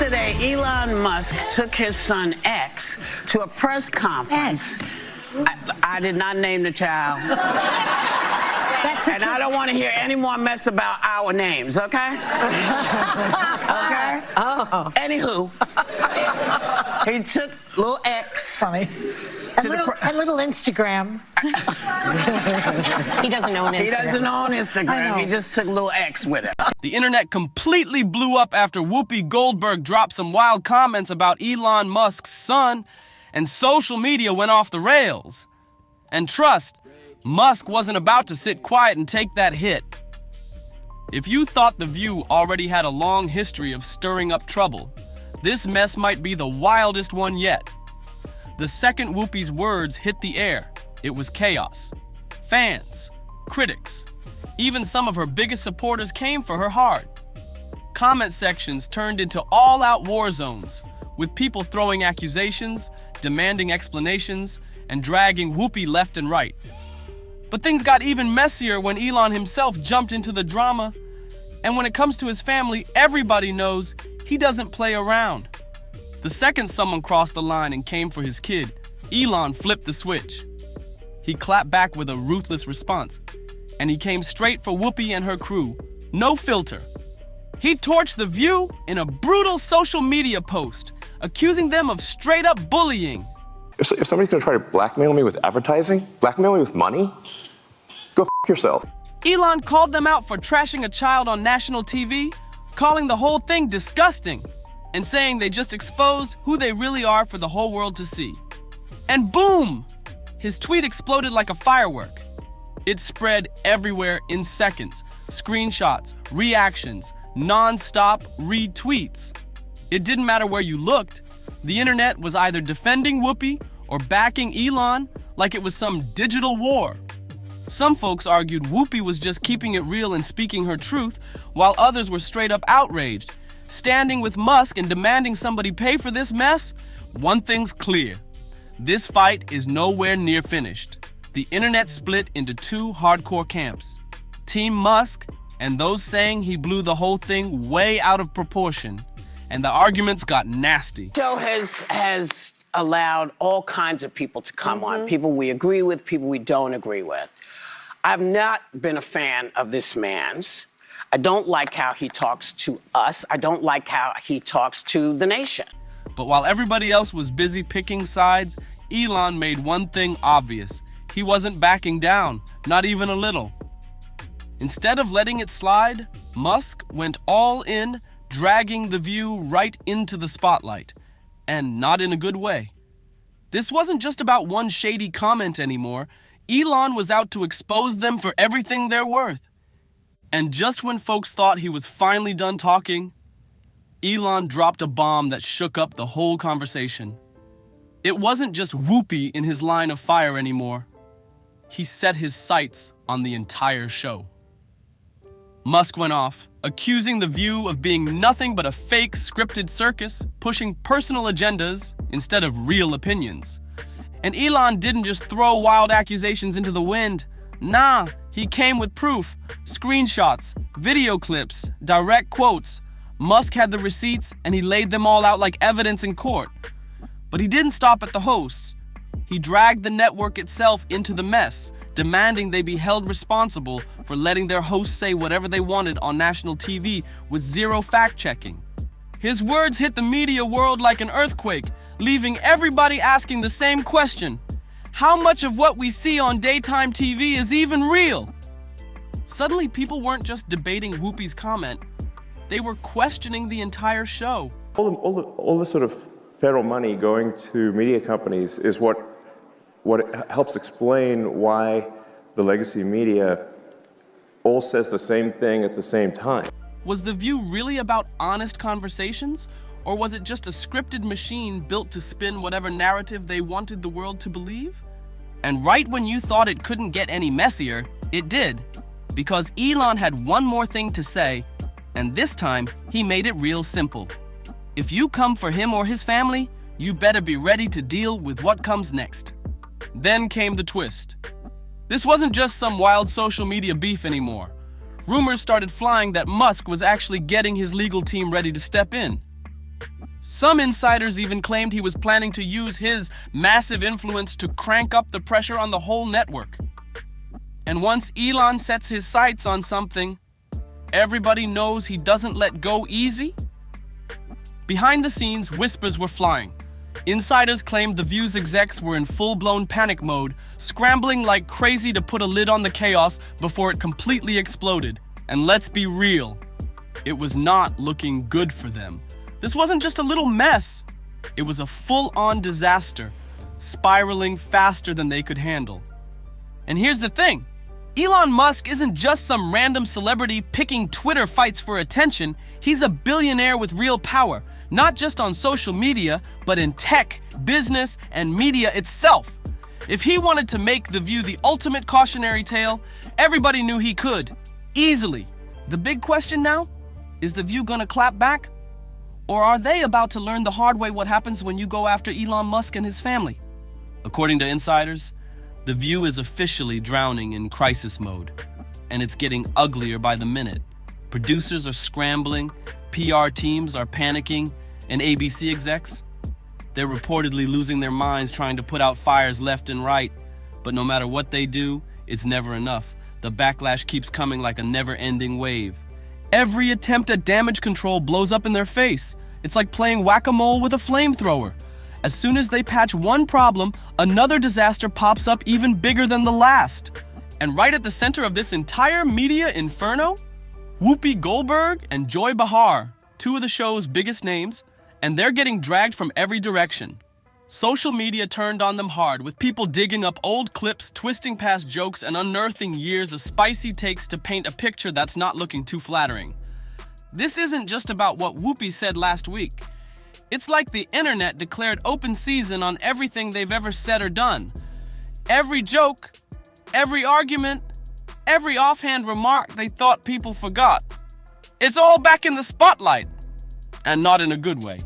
Yesterday, Elon Musk took his son X to a press conference. I did not name the child. And I don't want to hear any more mess about our names, okay? Okay? Oh. Anywho, he took little X. Funny. And little Instagram. He doesn't own Instagram. He doesn't own Instagram. He just took little X with it. The internet completely blew up after Whoopi Goldberg dropped some wild comments about Elon Musk's son, and social media went off the rails. And trust, Musk wasn't about to sit quiet and take that hit. If you thought The View already had a long history of stirring up trouble, this mess might be the wildest one yet. The second Whoopi's words hit the air, it was chaos. Fans, critics, even some of her biggest supporters came for her hard. Comment sections turned into all-out war zones, with people throwing accusations, demanding explanations, and dragging Whoopi left and right. But things got even messier when Elon himself jumped into the drama. And when it comes to his family, everybody knows he doesn't play around. The second someone crossed the line and came for his kid, Elon flipped the switch. He clapped back with a ruthless response, and he came straight for Whoopi and her crew, no filter. He torched The View in a brutal social media post, accusing them of straight-up bullying. If somebody's gonna try to blackmail me with advertising, blackmail me with money, go f*** yourself. Elon called them out for trashing a child on national TV, calling the whole thing disgusting, and saying they just exposed who they really are for the whole world to see. And boom! His tweet exploded like a firework. It spread everywhere in seconds. Screenshots, reactions, non-stop retweets. It didn't matter where you looked. The internet was either defending Whoopi or backing Elon like it was some digital war. Some folks argued Whoopi was just keeping it real and speaking her truth, while others were straight up outraged. Standing with Musk and demanding somebody pay for this mess? One thing's clear. This fight is nowhere near finished. The internet split into two hardcore camps. Team Musk and those saying he blew the whole thing way out of proportion. And the arguments got nasty. The show has allowed all kinds of people to come on. People we agree with, people we don't agree with. I've not been a fan of this man's. I don't like how he talks to us. I don't like how he talks to the nation. But while everybody else was busy picking sides, Elon made one thing obvious. He wasn't backing down, not even a little. Instead of letting it slide, Musk went all in, dragging The View right into the spotlight, and not in a good way. This wasn't just about one shady comment anymore. Elon was out to expose them for everything they're worth. And just when folks thought he was finally done talking, Elon dropped a bomb that shook up the whole conversation. It wasn't just Whoopi in his line of fire anymore. He set his sights on the entire show. Musk went off, accusing The View of being nothing but a fake scripted circus, pushing personal agendas instead of real opinions. And Elon didn't just throw wild accusations into the wind. Nah, he came with proof, screenshots, video clips, direct quotes. Musk had the receipts and he laid them all out like evidence in court. But he didn't stop at the hosts. He dragged the network itself into the mess, demanding they be held responsible for letting their hosts say whatever they wanted on national TV with zero fact-checking. His words hit the media world like an earthquake, leaving everybody asking the same question. How much of what we see on daytime TV is even real? Suddenly, people weren't just debating Whoopi's comment. They were questioning the entire show. All the sort of federal money going to media companies is what helps explain why the legacy media all says the same thing at the same time. Was The View really about honest conversations? Or was it just a scripted machine built to spin whatever narrative they wanted the world to believe? And right when you thought it couldn't get any messier, it did. Because Elon had one more thing to say, and this time he made it real simple. If you come for him or his family, you better be ready to deal with what comes next. Then came the twist. This wasn't just some wild social media beef anymore. Rumors started flying that Musk was actually getting his legal team ready to step in. Some insiders even claimed he was planning to use his massive influence to crank up the pressure on the whole network. And once Elon sets his sights on something, everybody knows he doesn't let go easy. Behind the scenes, whispers were flying. Insiders claimed the View's execs were in full-blown panic mode, scrambling like crazy to put a lid on the chaos before it completely exploded. And let's be real, it was not looking good for them. This wasn't just a little mess. It was a full-on disaster, spiraling faster than they could handle. And here's the thing. Elon Musk isn't just some random celebrity picking Twitter fights for attention. He's a billionaire with real power, not just on social media, but in tech, business, and media itself. If he wanted to make The View the ultimate cautionary tale, everybody knew he could, easily. The big question now, is The View gonna clap back? Or are they about to learn the hard way what happens when you go after Elon Musk and his family? According to insiders, The View is officially drowning in crisis mode, and it's getting uglier by the minute. Producers are scrambling, PR teams are panicking, and ABC execs, they're reportedly losing their minds trying to put out fires left and right. But no matter what they do, it's never enough. The backlash keeps coming like a never-ending wave. Every attempt at damage control blows up in their face. It's like playing whack-a-mole with a flamethrower. As soon as they patch one problem, another disaster pops up even bigger than the last. And right at the center of this entire media inferno, Whoopi Goldberg and Joy Behar, two of the show's biggest names, and they're getting dragged from every direction. Social media turned on them hard, with people digging up old clips, twisting past jokes, and unearthing years of spicy takes to paint a picture that's not looking too flattering. This isn't just about what Whoopi said last week. It's like the internet declared open season on everything they've ever said or done. Every joke, every argument, every offhand remark they thought people forgot. It's all back in the spotlight, and not in a good way.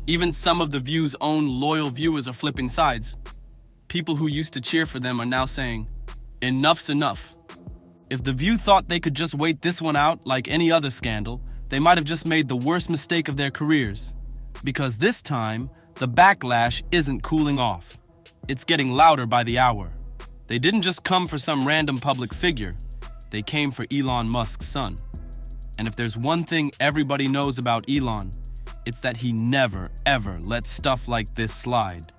Even some of The View's own loyal viewers are flipping sides. People who used to cheer for them are now saying, enough's enough. If The View thought they could just wait this one out like any other scandal, they might have just made the worst mistake of their careers. Because this time, the backlash isn't cooling off. It's getting louder by the hour. They didn't just come for some random public figure. They came for Elon Musk's son. And if there's one thing everybody knows about Elon, it's that he never, ever lets stuff like this slide.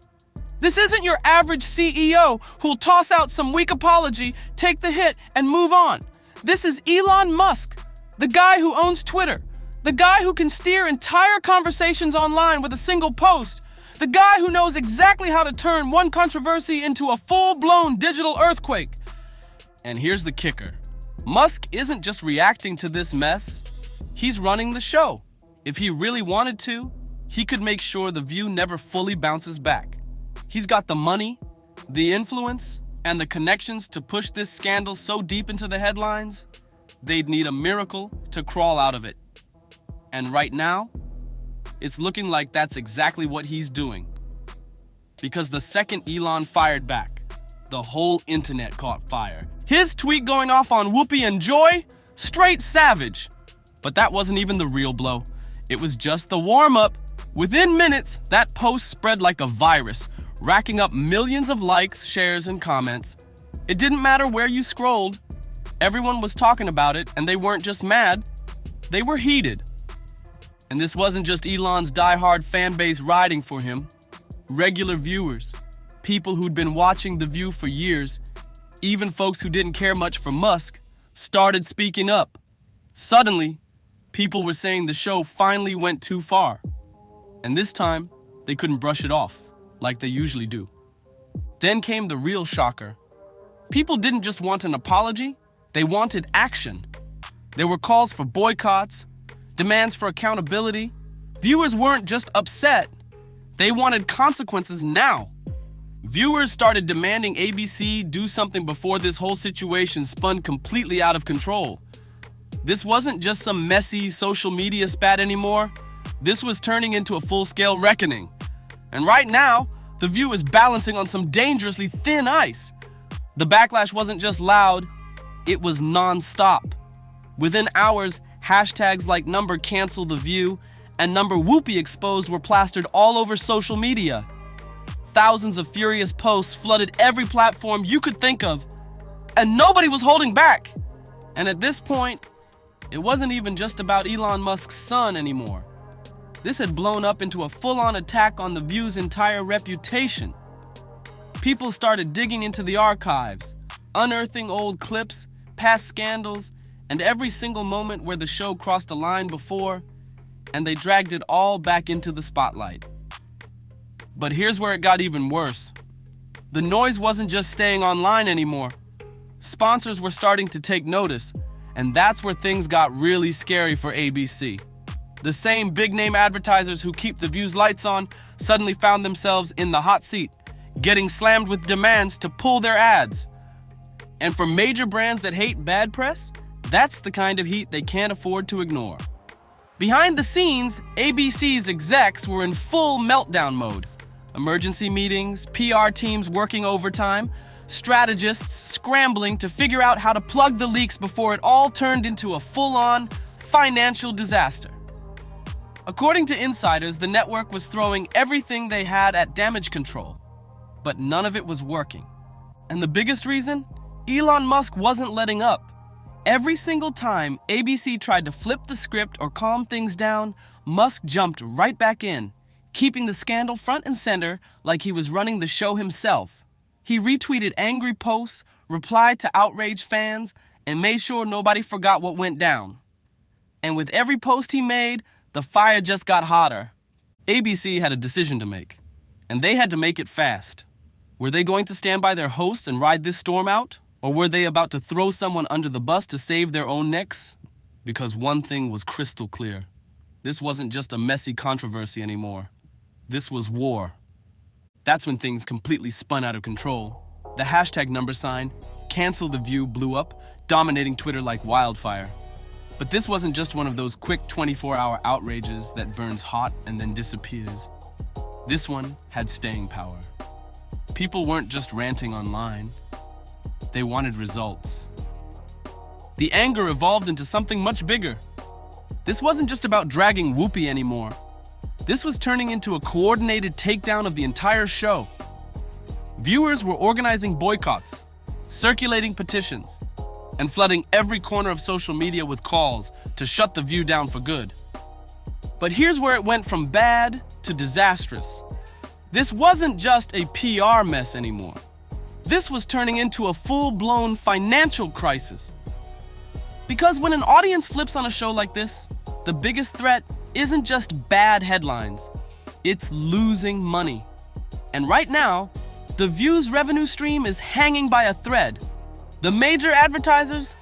This isn't your average CEO who'll toss out some weak apology, take the hit, and move on. This is Elon Musk, the guy who owns Twitter, the guy who can steer entire conversations online with a single post, the guy who knows exactly how to turn one controversy into a full-blown digital earthquake. And here's the kicker. Musk isn't just reacting to this mess, he's running the show. If he really wanted to, he could make sure The View never fully bounces back. He's got the money, the influence, and the connections to push this scandal so deep into the headlines, they'd need a miracle to crawl out of it. And right now, it's looking like that's exactly what he's doing. Because the second Elon fired back, the whole internet caught fire. His tweet going off on Whoopi and Joy? Straight savage. But that wasn't even the real blow. It was just the warm-up. Within minutes, that post spread like a virus, racking up millions of likes, shares, and comments. It didn't matter where you scrolled. Everyone was talking about it, and they weren't just mad, they were heated. And this wasn't just Elon's diehard fan base riding for him. Regular viewers, people who'd been watching The View for years, even folks who didn't care much for Musk, started speaking up. Suddenly, people were saying the show finally went too far. And this time, they couldn't brush it off, like they usually do. Then came the real shocker. People didn't just want an apology, they wanted action. There were calls for boycotts, demands for accountability. Viewers weren't just upset, they wanted consequences now. Viewers started demanding ABC do something before this whole situation spun completely out of control. This wasn't just some messy social media spat anymore. This was turning into a full-scale reckoning. And right now, The View is balancing on some dangerously thin ice. The backlash wasn't just loud, it was non-stop. Within hours, hashtags like #cancel The View and number Whoopi exposed were plastered all over social media. Thousands of furious posts flooded every platform you could think of, and nobody was holding back. And at this point, it wasn't even just about Elon Musk's son anymore. This had blown up into a full-on attack on The View's entire reputation. People started digging into the archives, unearthing old clips, past scandals, and every single moment where the show crossed a line before, and they dragged it all back into the spotlight. But here's where it got even worse. The noise wasn't just staying online anymore. Sponsors were starting to take notice, and that's where things got really scary for ABC. The same big-name advertisers who keep The View's lights on suddenly found themselves in the hot seat, getting slammed with demands to pull their ads. And for major brands that hate bad press, that's the kind of heat they can't afford to ignore. Behind the scenes, ABC's execs were in full meltdown mode. Emergency meetings, PR teams working overtime, strategists scrambling to figure out how to plug the leaks before it all turned into a full-on financial disaster. According to insiders, the network was throwing everything they had at damage control, but none of it was working. And the biggest reason? Elon Musk wasn't letting up. Every single time ABC tried to flip the script or calm things down, Musk jumped right back in, keeping the scandal front and center like he was running the show himself. He retweeted angry posts, replied to outraged fans, and made sure nobody forgot what went down. And with every post he made, the fire just got hotter. ABC had a decision to make, and they had to make it fast. Were they going to stand by their hosts and ride this storm out? Or were they about to throw someone under the bus to save their own necks? Because one thing was crystal clear. This wasn't just a messy controversy anymore. This was war. That's when things completely spun out of control. The hashtag number sign, Cancel the View, blew up, dominating Twitter like wildfire. But this wasn't just one of those quick 24-hour outrages that burns hot and then disappears. This one had staying power. People weren't just ranting online. They wanted results. The anger evolved into something much bigger. This wasn't just about dragging Whoopi anymore. This was turning into a coordinated takedown of the entire show. Viewers were organizing boycotts, circulating petitions, and flooding every corner of social media with calls to shut The View down for good. But here's where it went from bad to disastrous. This wasn't just a PR mess anymore. This was turning into a full-blown financial crisis. Because when an audience flips on a show like this, the biggest threat isn't just bad headlines, it's losing money. And right now, The View's revenue stream is hanging by a thread. The major advertisers,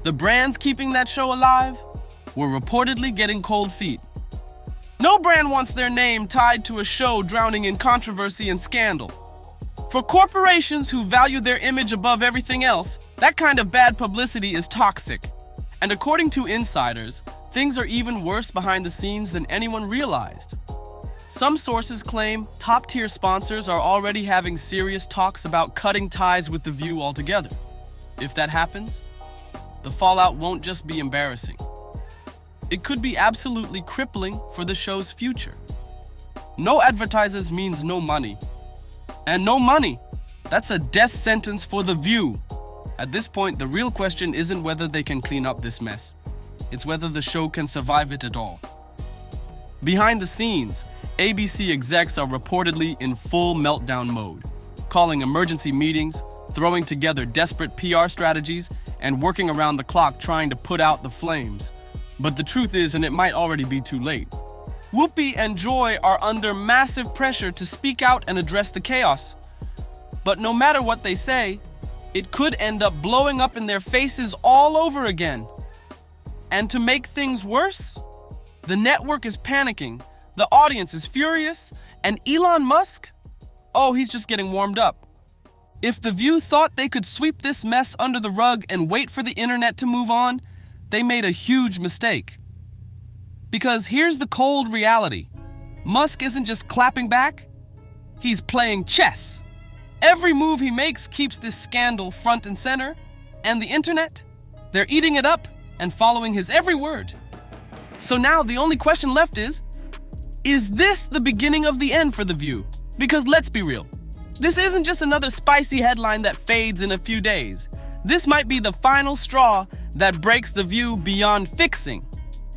the brands keeping that show alive, were reportedly getting cold feet. No brand wants their name tied to a show drowning in controversy and scandal. For corporations who value their image above everything else, that kind of bad publicity is toxic. And according to insiders, things are even worse behind the scenes than anyone realized. Some sources claim top-tier sponsors are already having serious talks about cutting ties with The View altogether. If that happens, the fallout won't just be embarrassing. It could be absolutely crippling for the show's future. No advertisers means no money. And no money, that's a death sentence for The View. At this point, the real question isn't whether they can clean up this mess. It's whether the show can survive it at all. Behind the scenes, ABC execs are reportedly in full meltdown mode, calling emergency meetings, throwing together desperate PR strategies, and working around the clock trying to put out the flames. But the truth is, and it might already be too late, Whoopi and Joy are under massive pressure to speak out and address the chaos. But no matter what they say, it could end up blowing up in their faces all over again. And to make things worse, the network is panicking, the audience is furious, and Elon Musk? Oh, he's just getting warmed up. If The View thought they could sweep this mess under the rug and wait for the internet to move on, they made a huge mistake. Because here's the cold reality. Musk isn't just clapping back, he's playing chess. Every move he makes keeps this scandal front and center, and the internet, they're eating it up and following his every word. So now the only question left is, Is this the beginning of the end for The View? Because let's be real, this isn't just another spicy headline that fades in a few days. This might be the final straw that breaks The View beyond fixing.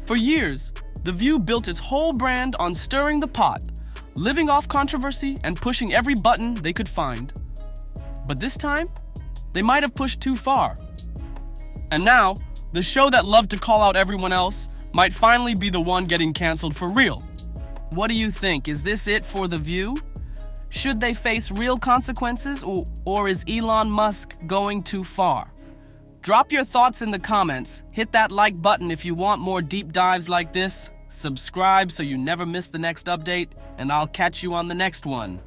For years, The View built its whole brand on stirring the pot, living off controversy and pushing every button they could find. But this time, they might have pushed too far. And now, the show that loved to call out everyone else might finally be the one getting canceled for real. What do you think? Is this it for The View? Should they face real consequences, or is Elon Musk going too far? Drop your thoughts in the comments, hit that like button if you want more deep dives like this, subscribe so you never miss the next update, and I'll catch you on the next one.